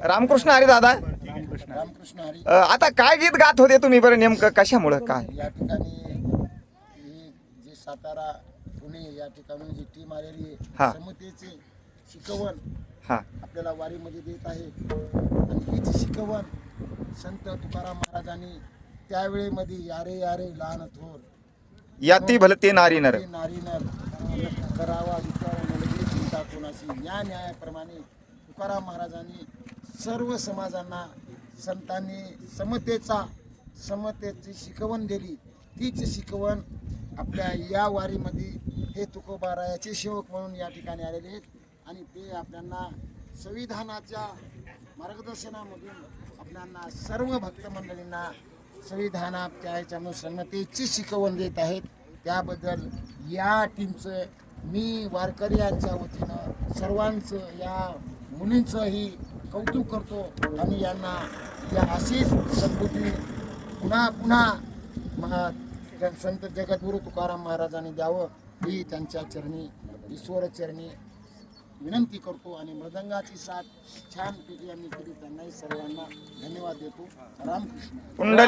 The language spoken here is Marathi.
रामकृष्ण हरी दादा. रामकृष्ण हरी. आता काय गीत गात होते तुम्ही बरं, नेमकं कशामुळं काय? या ठिकाणी ही जे सातारा पुणे या ठिकाणी जी टीम आलेली हा. आहे समतेचे शिकवण हा आपल्याला वारीमध्ये देत आहे. आणि हीच शिकवण संत तुकाराम महाराजांनी त्यावेळेमध्ये यारे यारे लहान थोर याती भलते नारी नर. ते नारी नर करावा विचार नलगे चिंता कोणाशी, या न्यायाप्रमाणे तुकाराम महाराजांनी सर्व समाजांना संतांनी समतेची शिकवण दिली. तीच शिकवण आपल्या या वारीमध्ये हे तुकोबारायाचे सेवक म्हणून या ठिकाणी आलेले आहेत. आणि ते आपल्याला संविधानाच्या मार्गदर्शनामधून आपल्याला सर्व भक्त मंडळींना संविधानाच्या ह्याच्यामधून समतेची शिकवण देत आहेत. त्याबद्दल या टीमचं मी वारकऱ्यांच्या वतीनं सर्वांचं या मुलींचंही कौतुक करतो. आणि यांना या अशीच सद्बुद्धी पुन्हा पुन्हा संत जगद्गुरु तुकाराम महाराजांनी द्यावं ही त्यांच्या चरणी ईश्वर चरणी विनंती करतो. आणि मृदंगाची साथ छानपैकी यांनी केली, त्यांनाही सर्वांना धन्यवाद देतो. रामकृष्ण. कुंडली